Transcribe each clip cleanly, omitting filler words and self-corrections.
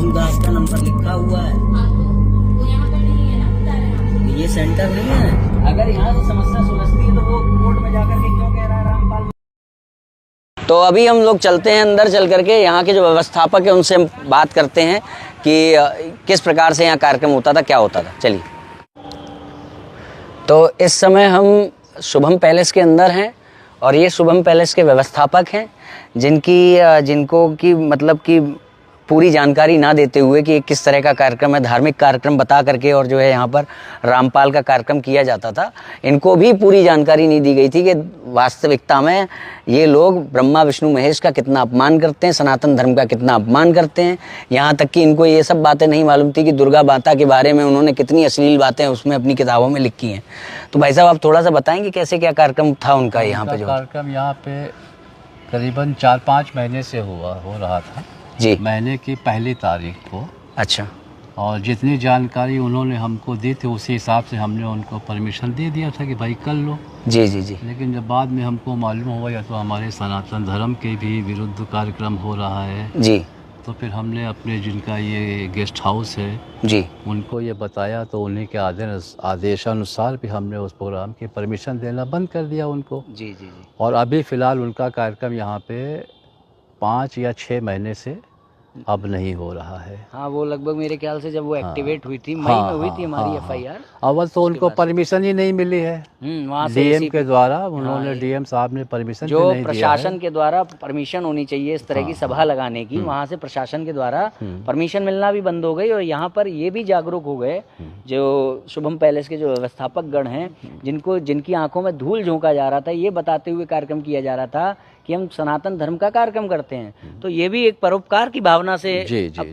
रामदास का नंबर लिखा हुआ है। वो यहाँ पर नहीं है ना, बता रहे हैं आपको। ये सेंटर नहीं है। अगर यहाँ से समस्या सुलझती है तो वो कोर्ट में जाकर के क्यों कह रहा है रामपाल। तो अभी हम लोग चलते हैं अंदर, चल करके यहाँ के जो व्यवस्थापक है उनसे हम बात करते हैं कि किस प्रकार से यहाँ कार्यक्रम होता था, क्या होता था। चलिए। तो इस समय हम शुभम पैलेस के अंदर हैं और ये शुभम पैलेस के व्यवस्थापक हैं जिनको की मतलब कि पूरी जानकारी ना देते हुए कि किस तरह का कार्यक्रम है, धार्मिक कार्यक्रम बता करके और जो है यहाँ पर रामपाल का कार्यक्रम किया जाता था, इनको भी पूरी जानकारी नहीं दी गई थी कि वास्तविकता में ये लोग ब्रह्मा विष्णु महेश का कितना अपमान करते हैं, सनातन धर्म का कितना अपमान करते हैं। यहाँ तक कि इनको ये सब बातें नहीं मालूम थी कि दुर्गा माता के बारे में उन्होंने कितनी अश्लील बातें उसमें अपनी किताबों में लिखी हैं। तो भाई साहब आप थोड़ा सा बताएंगे कैसे क्या कार्यक्रम था उनका यहाँ पे। जो कार्यक्रम यहाँ पे करीबन 4-5 महीने से हो रहा था जी, महीने की पहली तारीख को। अच्छा। और जितनी जानकारी उन्होंने हमको दी थी उसी हिसाब से हमने उनको परमिशन दे दिया था कि भाई कर लो। जी जी जी। लेकिन जब बाद में हमको मालूम हुआ या तो हमारे सनातन धर्म के भी विरुद्ध कार्यक्रम हो रहा है जी, तो फिर हमने अपने जिनका ये गेस्ट हाउस है जी, उनको ये बताया, तो उन्हीं के आदेशानुसार भी हमने उस प्रोग्राम की परमिशन देना बंद कर दिया उनको। जी जी जी। और अभी फ़िलहाल उनका कार्यक्रम यहाँ पे 5 या 6 महीने से अब नहीं हो रहा है। हाँ, वो लगभग मेरे ख्याल से जब वो एक्टिवेट हुई थी मई में हुई थी हमारी FIR। अव्वल तो उनको परमिशन ही नहीं मिली है वहाँ से डीएम के द्वारा। उन्होंने डीएम साहब ने परमिशन जो नहीं दिया है। प्रशासन के द्वारा परमिशन होनी चाहिए इस तरह की सभा लगाने की, वहाँ से प्रशासन के द्वारा परमिशन मिलना भी बंद हो गई। और यहाँ पर ये भी जागरूक हो गए जो शुभम पैलेस के जो व्यवस्थापक गण हैं, जिनकी आंखों में धूल झोंका जा रहा था, ये बताते हुए कार्यक्रम किया जा रहा था कि हम सनातन धर्म का कार्यक्रम करते हैं। तो ये भी एक परोपकार की भावना से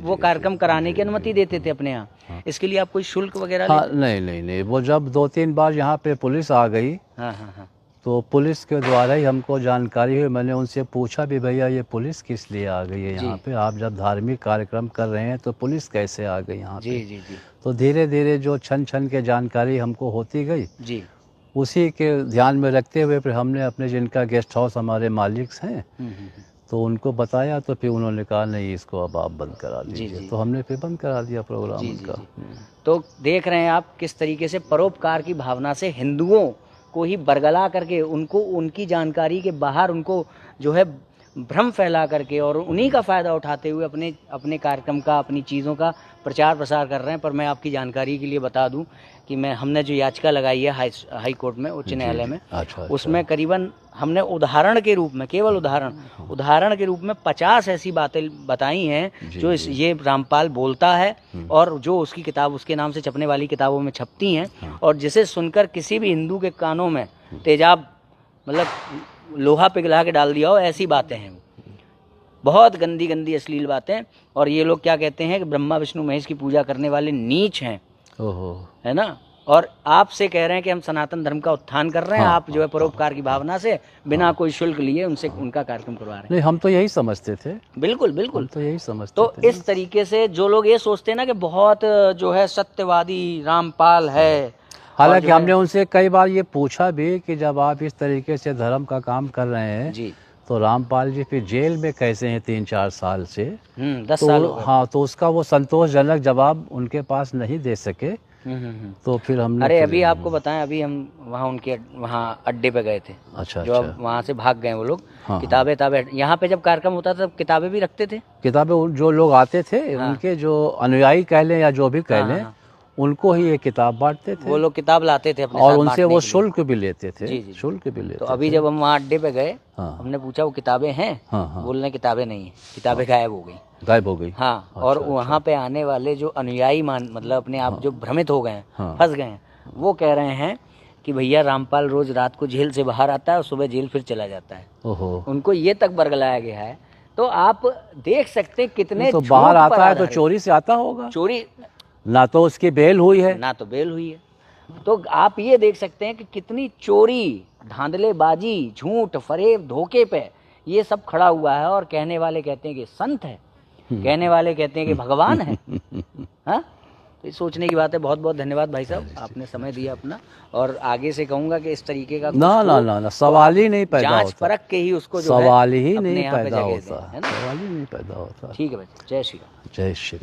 वो कार्यक्रम कराने की अनुमति देते थे अपने यहाँ। इसके लिए आप कोई शुल्क वगैरह नहीं, वो जब 2-3 बार यहाँ पे पुलिस आ गई, हाँ, तो पुलिस के द्वारा ही हमको जानकारी हुई। मैंने उनसे पूछा भी, भैया ये पुलिस किस लिए आ गई है यहाँ पे, आप जब धार्मिक कार्यक्रम कर रहे हैं तो पुलिस कैसे आ गई यहाँ पे। जी जी जी। तो धीरे धीरे जो छन के जानकारी हमको होती गई जी, उसी के ध्यान में रखते हुए फिर हमने अपने जिनका गेस्ट हाउस हमारे मालिक हैं तो उनको बताया, तो फिर उन्होंने कहा नहीं इसको अब आप बंद करा दीजिए। तो हमने फिर बंद करा दिया प्रोग्राम उनका। तो देख रहे हैं आप किस तरीके से परोपकार की भावना से हिंदुओं को ही बरगला करके उनको उनकी जानकारी के बाहर उनको जो है भ्रम फैला करके और उन्हीं का फ़ायदा उठाते हुए अपने कार्यक्रम का, अपनी चीज़ों का प्रचार प्रसार कर रहे हैं। पर मैं आपकी जानकारी के लिए बता दूं कि हमने जो याचिका लगाई है हाई कोर्ट में, उच्च न्यायालय में, उसमें करीबन हमने उदाहरण के रूप में, केवल उदाहरण के रूप में 50 ऐसी बातें बताई हैं जो ये रामपाल बोलता है और जो उसकी किताब उसके नाम से छपने वाली किताबों में छपती हैं, और जिसे सुनकर किसी भी हिंदू के कानों में तेजाब मतलब लोहा पिघला के डाल दिया हो, ऐसी बातें हैं। बहुत गंदी गंदी अश्लील बातें। और ये लोग क्या कहते हैं कि ब्रह्मा विष्णु महेश की पूजा करने वाले नीच हैं, है ना। और आपसे कह रहे हैं कि हम सनातन धर्म का उत्थान कर रहे हैं। आप जो है परोपकार की भावना से बिना कोई शुल्क लिए उनसे उनका कार्यक्रम करवा रहे हैं। नहीं, हम तो यही समझते थे। बिल्कुल बिल्कुल, तो यही समझते तो थे। इस तरीके से जो लोग ये सोचते हैं ना कि बहुत जो है सत्यवादी रामपाल है, हालांकि हमने उनसे कई बार ये पूछा भी कि जब आप इस तरीके से धर्म का काम कर रहे हैं जी, तो रामपाल जी फिर जेल में कैसे हैं 3-4 साल से। 10 साल। हाँ, तो उसका वो संतोषजनक जवाब उनके पास नहीं दे सके। तो फिर हमने अरे अभी आपको बताएं, अभी हम वहाँ अड्डे पे गए थे। अच्छा, जो अब वहाँ से भाग गए वो लोग। किताबें यहाँ पे जब कार्यक्रम होता था तब किताबें भी रखते थे। किताबें जो लोग आते थे उनके जो अनुयायी कह लें या जो भी कह लें, उनको ही ये किताब बांटते थे। वो लोग किताब लाते थे अपने और साथ उनसे वो शुल्क भी लेते थे। जी। शुल्क भी लेते तो अभी जब हम वहाँ अड्डे पे गए, हाँ। हमने पूछा वो किताबें हैं, बोल रहे किताबें नहीं है, किताबें गायब हो गई। हाँ, और वहाँ पे आने वाले जो अनुयायी मतलब अपने आप जो भ्रमित हो गए हैं, फंस गए हैं, वो कह रहे हैं कि भैया रामपाल रोज रात को जेल से बाहर आता है और सुबह जेल फिर चला जाता है। उनको ये तक बरगलाया गया है। तो आप देख सकते कितने तो बाहर आता है तो चोरी से आता होगा। चोरी ना तो उसकी बेल हुई है, तो आप ये देख सकते हैं कि कितनी चोरी, धांधलेबाजी, झूठ, फरेब, धोखे पे ये सब खड़ा हुआ है। और कहने वाले कहते हैं कि संत है, कहने वाले कहते हैं कि भगवान है। हाँ, तो ये सोचने की बात है। बहुत बहुत धन्यवाद भाई साहब, आपने समय दिया अपना। और आगे से कहूंगा कि इस तरीके का ना सवाल ही नहीं पैदा होता, जांच परख के ही उसको जो सवाल ही अपने नहीं यहाँ पे पैदा जगह होता, दें, है ना। सवाल ही नहीं पैदा होता। ठीक है भाई, जय श्री राम। जय श्री।